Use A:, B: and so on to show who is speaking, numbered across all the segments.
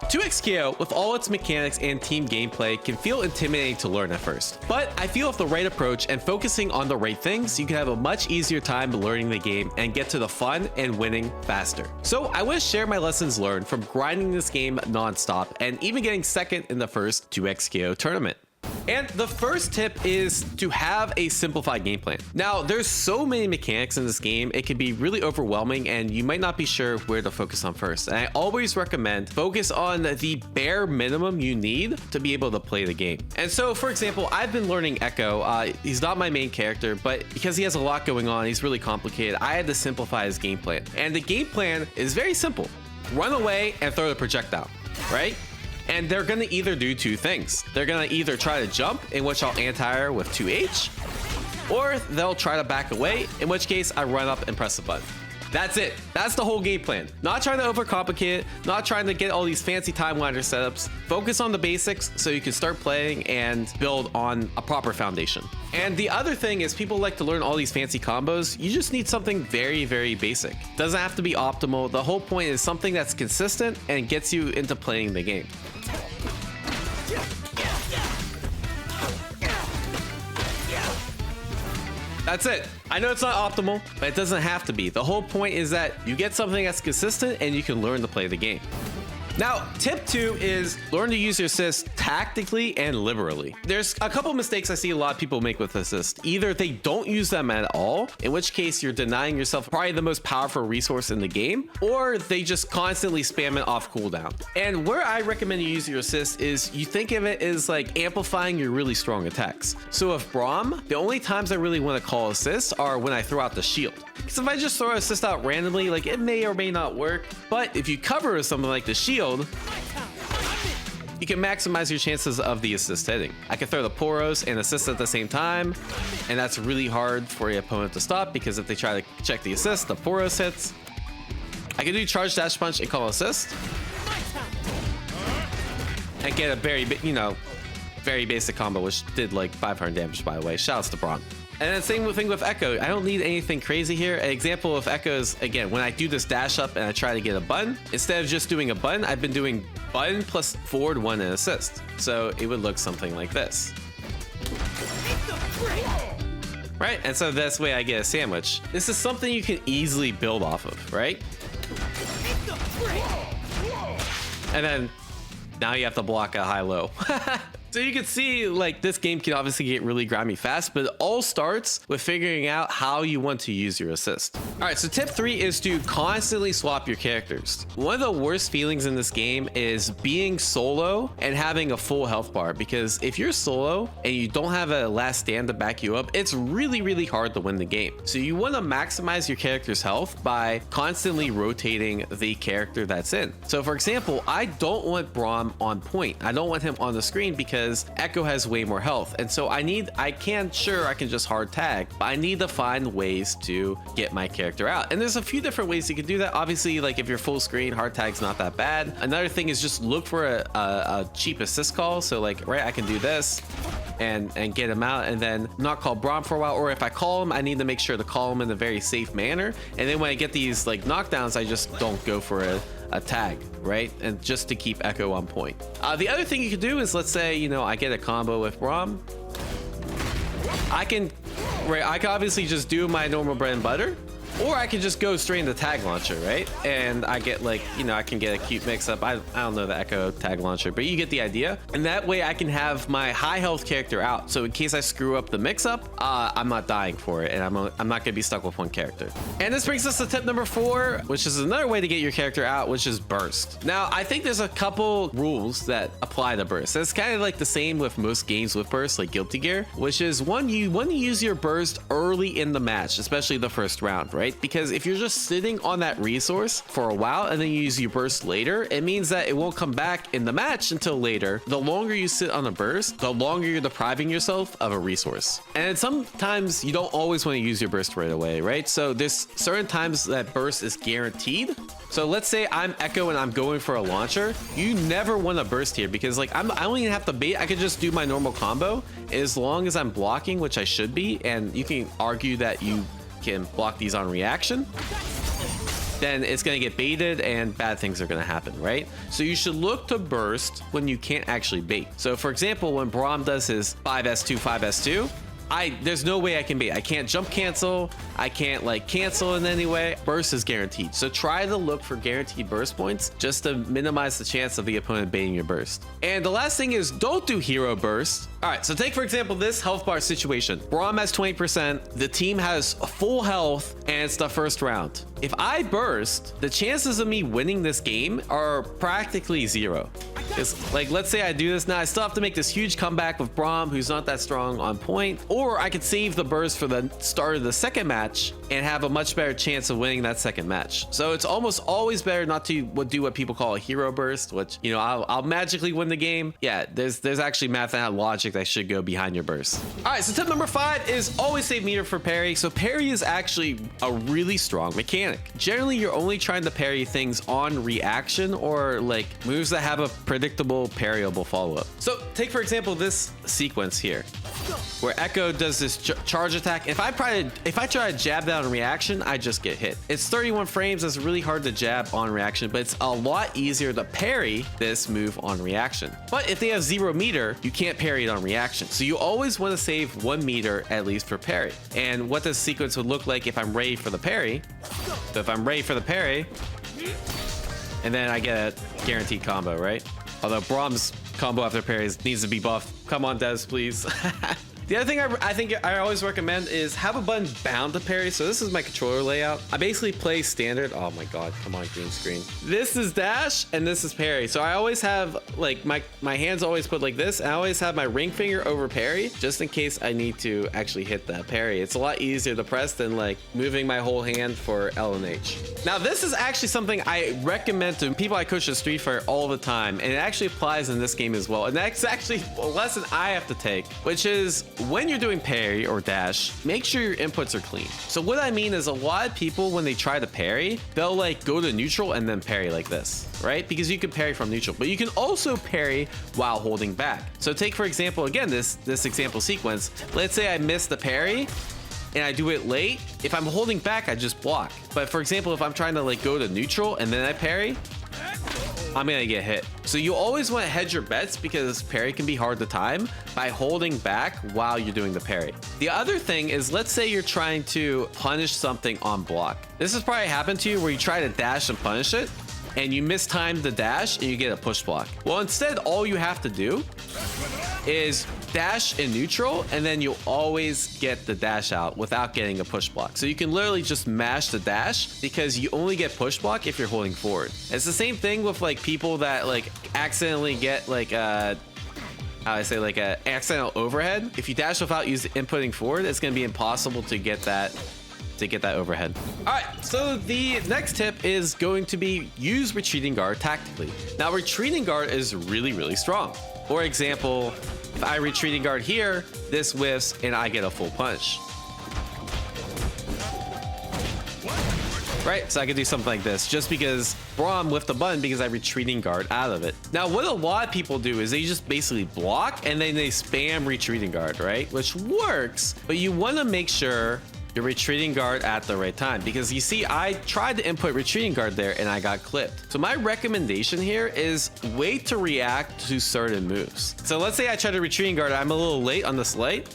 A: 2xKO, with all its mechanics and team gameplay, can feel intimidating to learn at first. But I feel with the right approach and focusing on the right things, you can have a much easier time learning the game and get to the fun and winning faster. So I want to share my lessons learned from grinding this game non-stop and even getting second in the first 2xKO tournament. And the first tip is to have a simplified game plan. Now, there's so many mechanics in this game, it can be really overwhelming and you might not be sure where to focus on first. And I always recommend focus on the bare minimum you need to be able to play the game. And so, for example, I've been learning Echo. He's not my main character, but because he has a lot going on, he's really complicated. I had to simplify his game plan. And the game plan is very simple. Run away and throw the projectile, right? And they're gonna either do two things. They're gonna either try to jump, in which I'll anti-air with 2H, or they'll try to back away, in which case I run up and press the button. That's it. That's the whole game plan. Not trying to overcomplicate it, not trying to get all these fancy timeline setups. Focus on the basics so you can start playing and build on a proper foundation. And the other thing is people like to learn all these fancy combos. You just need something very, very basic. Doesn't have to be optimal. The whole point is something that's consistent and gets you into playing the game. That's it. I know it's not optimal, but it doesn't have to be. The whole point is that you get something that's consistent and you can learn to play the game. Now, tip 2 is learn to use your assist tactically and liberally. There's a couple mistakes I see a lot of people make with assist. Either they don't use them at all, in which case you're denying yourself probably the most powerful resource in the game, or they just constantly spam it off cooldown. And where I recommend you use your assist is you think of it as like amplifying your really strong attacks. So with Braum, the only times I really want to call assists are when I throw out the shield. Because if I just throw assist out randomly, like it may or may not work. But if you cover with something like the shield, you can maximize your chances of the assist hitting. I can throw the Poros and assist at the same time, and that's really hard for your opponent to stop because if they try to check the assist, the Poros hits. I can do charge dash punch and call assist, and get a very, very basic combo, which did like 500 damage, by the way. Shoutouts to Braum. And then same thing with Echo. I don't need anything crazy here. An example of Echo is, again, when I do this dash up and I try to get a button, instead of just doing a button, I've been doing button plus forward 1 and assist. So it would look something like this. Right? And so this way I get a sandwich. This is something you can easily build off of, right? And then now you have to block a high-low. So you can see, like, this game can obviously get really grimy fast, but it all starts with figuring out how you want to use your assist. All right, so tip 3 is to constantly swap your characters. One of the worst feelings in this game is being solo and having a full health bar, because if you're solo and you don't have a last stand to back you up, it's really, really hard to win the game. So you want to maximize your character's health by constantly rotating the character that's in. So for example, I don't want Braum on point. I don't want him on the screen because Echo has way more health, and so I can just hard tag, but I need to find ways to get my character out. And there's a few different ways you can do that. Obviously, like if you're full screen, hard tag's not that bad. Another thing is just look for a cheap assist call. So like, right, I can do this and get him out and then not call Braum for a while, or if I call him, I need to make sure to call him in a very safe manner. And then when I get these like knockdowns, I just don't go for a tag, right? And just to keep Echo on point. The other thing you can do is, let's say, I get a combo with Braum. I can obviously just do my normal bread and butter, or I can just go straight into tag launcher, right? And I get like, I can get a cute mix up. I don't know the Echo tag launcher, but you get the idea. And that way I can have my high health character out. So in case I screw up the mix up, I'm not dying for it. And I'm not gonna be stuck with one character. And this brings us to tip number 4, which is another way to get your character out, which is burst. Now, I think there's a couple rules that apply to burst. It's kind of like the same with most games with burst, like Guilty Gear, which is one, you want to use your burst early in the match, especially the first round, right? Because if you're just sitting on that resource for a while and then you use your burst later, it means that it won't come back in the match until later. The longer you sit on a burst, the longer you're depriving yourself of a resource. And sometimes you don't always want to use your burst right away, right? So there's certain times that burst is guaranteed. So let's say I'm Echo and I'm going for a launcher. You never want to burst here because like I don't even have to bait. I could just do my normal combo as long as I'm blocking, which I should be. And you can argue that you can block these on reaction. then it's going to get baited and bad things are going to happen, right? So you should look to burst when you can't actually bait. So for example, when Braum does his 5s2, 5s2, there's no way I can bait. I can't jump cancel. I can't like cancel in any way. Burst is guaranteed. So try to look for guaranteed burst points just to minimize the chance of the opponent baiting your burst. And the last thing is don't do hero burst. All right, so take for example this health bar situation. Braum has 20%. The team has full health and it's the first round. If I burst, the chances of me winning this game are practically zero. It's like, let's say I do this now, I still have to make this huge comeback with Braum, who's not that strong on point, or I could save the burst for the start of the second match and have a much better chance of winning that second match. So it's almost always better not to do what people call a hero burst, which, you know, I'll magically win the game. Yeah, there's actually mathematical logic that should go behind your burst. All right, so tip number 5 is always save meter for parry. So parry is actually a really strong mechanic. Generally, you're only trying to parry things on reaction or like moves that have a predictable parryable follow-up. So take for example this sequence here where Echo does this charge attack. If I try to jab that on reaction, I just get hit. It's 31 frames. It's really hard to jab on reaction, but it's a lot easier to parry this move on reaction. But if they have 0 meter, you can't parry it on reaction. So you always want to save 1 meter at least for parry. And what this sequence would look like if I'm ready for the parry. So if I'm ready for the parry, and then I get a guaranteed combo, right? Although Braum's combo after parries needs to be buffed. Come on, Des, please. The other thing I think I always recommend is have a button bound to parry. So this is my controller layout. I basically play standard. Oh my God, come on, green screen. This is dash and this is parry. So I always have like my hands always put like this. And I always have my ring finger over parry just in case I need to actually hit that parry. It's a lot easier to press than like moving my whole hand for L and H. Now this is actually something I recommend to people I coach at Street Fighter all the time. And it actually applies in this game as well. And that's actually a lesson I have to take, which is when you're doing parry or dash, make sure your inputs are clean. So what I mean is a lot of people, when they try to parry, they'll like go to neutral and then parry like this, right? Because you can parry from neutral, but you can also parry while holding back. So take for example, again, this example sequence. Let's say I miss the parry and I do it late. If I'm holding back, I just block. But for example, if I'm trying to like go to neutral and then I parry, I'm gonna get hit. So you always want to hedge your bets because parry can be hard to time by holding back while you're doing the parry. The other thing is, let's say you're trying to punish something on block. This has probably happened to you where you try to dash and punish it and you mistime the dash and you get a push block. Well, instead, all you have to do is dash in neutral and then you'll always get the dash out without getting a push block. So you can literally just mash the dash because you only get push block if you're holding forward. It's the same thing with like people that like accidentally get like how I say like a accidental overhead. If you dash without inputting forward, it's going to be impossible to get that overhead. All right, so the next tip is going to be use retreating guard tactically. Now retreating guard is really, really strong. For example, if I retreating guard here, this whiffs and I get a full punch. Right, so I could do something like this just because Braum whiffed the button because I retreating guard out of it. Now, what a lot of people do is they just basically block and then they spam retreating guard, right? Which works, but you want to make sure you're retreating guard at the right time because you see, I tried to input retreating guard there and I got clipped. So my recommendation here is wait to react to certain moves. So let's say I try to retreating guard, I'm a little late on this light.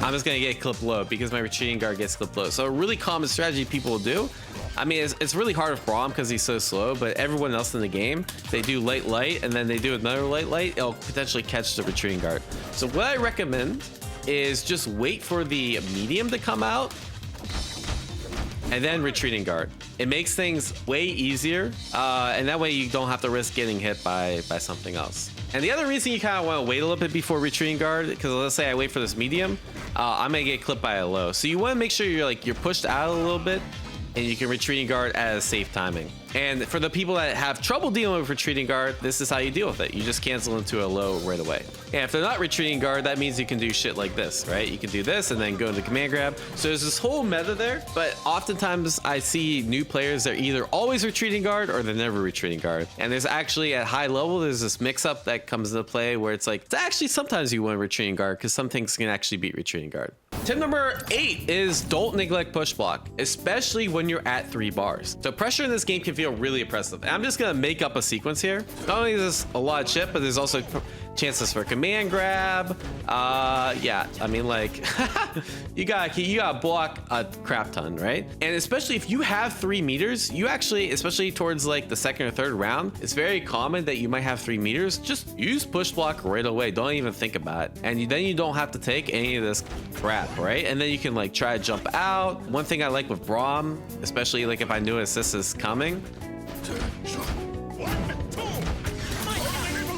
A: I'm just gonna get clipped low because my retreating guard gets clipped low. So a really common strategy people will do, I mean, it's really hard with Braum because he's so slow, but everyone else in the game, they do light and then they do another light, it'll potentially catch the retreating guard. So what I recommend is just wait for the medium to come out and then retreating guard. It makes things way easier and that way you don't have to risk getting hit by something else. And the other reason you kind of want to wait a little bit before retreating guard, because let's say I wait for this medium, I'm gonna get clipped by a low. So you want to make sure you're pushed out a little bit and you can retreating guard at a safe timing. And for the people that have trouble dealing with retreating guard, this is how you deal with it. You just cancel into a low right away. And if they're not retreating guard, that means you can do shit like this, right? You can do this and then go into command grab. So there's this whole meta there, but oftentimes I see new players, they're either always retreating guard or they're never retreating guard. And there's actually at high level, there's this mix up that comes into play where it's like, it's actually sometimes you want retreating guard because some things can actually beat retreating guard. Tip number 8 is don't neglect push block, especially when you're at 3 bars. So pressure in this game can feel really oppressive. And I'm just gonna make up a sequence here. Not only is this a lot of chip, but there's also chances for command grab. Yeah, I mean, like, you gotta block a crap ton, right? And especially if you have 3 meters, you actually, especially towards like the second or third round, it's very common that you might have 3 meters. Just use push block right away. Don't even think about it. And then you don't have to take any of this crap, right? And then you can like try to jump out. One thing I like with Braum, especially like if I knew assist is coming,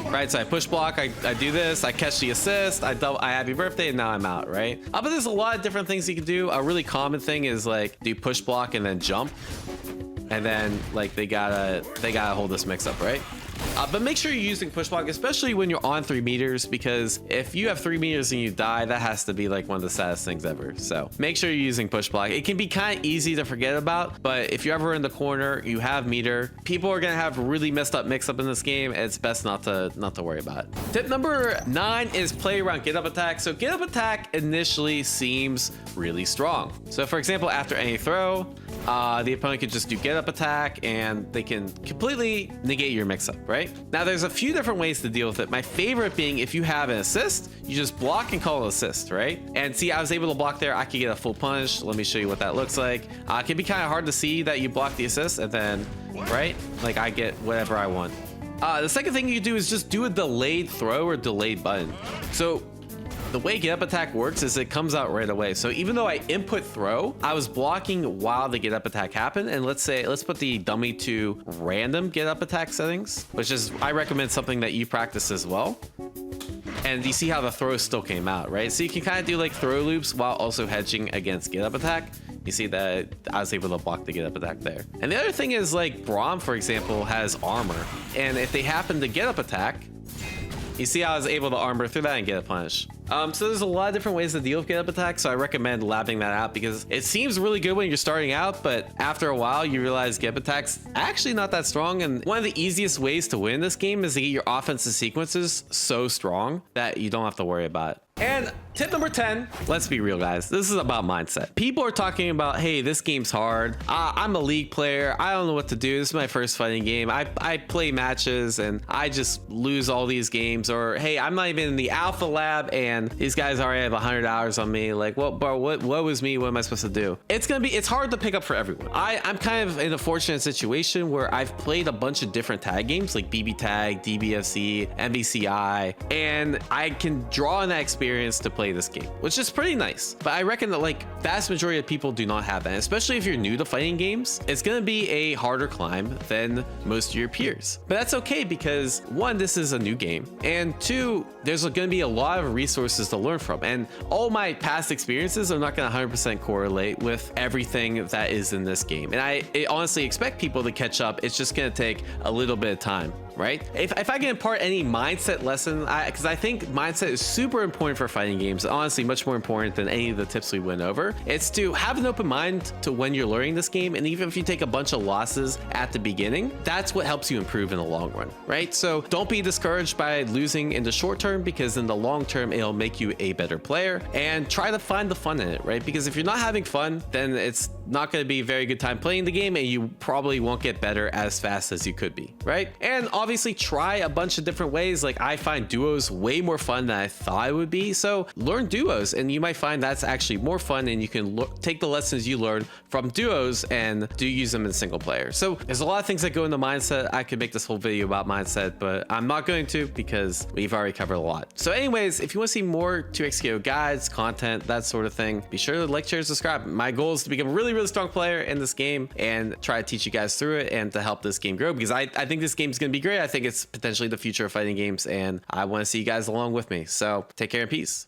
A: right? So I push block, I do this, I catch the assist, I happy birthday, and now I'm out, right? But there's a lot of different things you can do. A really common thing is like do push block and then jump, and then like they gotta hold this mix up, right? But make sure you're using push block, especially when you're on 3 meters, because if you have 3 meters and you die, that has to be like one of the saddest things ever. So make sure you're using push block. It can be kind of easy to forget about, but if you're ever in the corner, you have meter, people are gonna have really messed up mix up in this game. It's best not to worry about it. Tip number 9 is play around get up attack. So get up attack initially seems really strong. So for example, after any throw, the opponent can just do get up attack and they can completely negate your mix up, right? Now there's a few different ways to deal with it. My favorite being if you have an assist, you just block and call an assist, right? And see, I was able to block there. I could get a full punish. Let me show you what that looks like. It can be kind of hard to see that you block the assist and then, right? Like I get whatever I want. The second thing you do is just do a delayed throw or delayed button. So the way get up attack works is it comes out right away. So even though I input throw, I was blocking while the get up attack happened. And let's put the dummy to random get up attack settings, which is, I recommend something that you practice as well. And you see how the throw still came out, right? So you can kind of do like throw loops while also hedging against get up attack. You see that I was able to block the get up attack there. And the other thing is like Braum, for example, has armor. And if they happen to get up attack, you see how I was able to armor through that and get a punish. So there's a lot of different ways to deal with get up attack. So I recommend labbing that out because it seems really good when you're starting out, but after a while you realize get up attack's actually not that strong. And one of the easiest ways to win this game is to get your offensive sequences so strong that you don't have to worry about it. And tip number 10, let's be real, guys. This is about mindset. People are talking about, hey, this game's hard. I'm a league player. I don't know what to do. This is my first fighting game. I play matches and I just lose all these games. Or, hey, I'm not even in the alpha lab and these guys already have 100 hours on me. Like, well, bro, what was me? What am I supposed to do? It's hard to pick up for everyone. I'm kind of in a fortunate situation where I've played a bunch of different tag games like BB Tag, DBFC, MVCI, and I can draw on that experience to play this game, which is pretty nice. But I reckon that like vast majority of people do not have that, especially if you're new to fighting games. It's going to be a harder climb than most of your peers, but that's okay because 1, this is a new game, and 2, there's going to be a lot of resources to learn from, and all my past experiences are not going to 100% correlate with everything that is in this game. And I honestly expect people to catch up. It's just going to take a little bit of time, right? If I can impart any mindset lesson, because I think mindset is super important for fighting games, honestly much more important than any of the tips we went over, it's to have an open mind to when you're learning this game. And even if you take a bunch of losses at the beginning, that's what helps you improve in the long run, right? So don't be discouraged by losing in the short term, because in the long term it'll make you a better player. And try to find the fun in it, right? Because if you're not having fun, then it's not going to be a very good time playing the game, and you probably won't get better as fast as you could be, right? And obviously try a bunch of different ways. Like I find duos way more fun than I thought it would be. So learn duos, and you might find that's actually more fun, and you can take the lessons you learn from duos and use them in single player. So there's a lot of things that go into mindset. I could make this whole video about mindset, but I'm not going to because we've already covered a lot. So anyways, if you want to see more 2xKO guides, content, that sort of thing, be sure to like, share, subscribe. My goal is to become a really strong player in this game and try to teach you guys through it and to help this game grow, because I think this game is going to be great. I think it's potentially the future of fighting games, and I want to see you guys along with me. So take care and peace.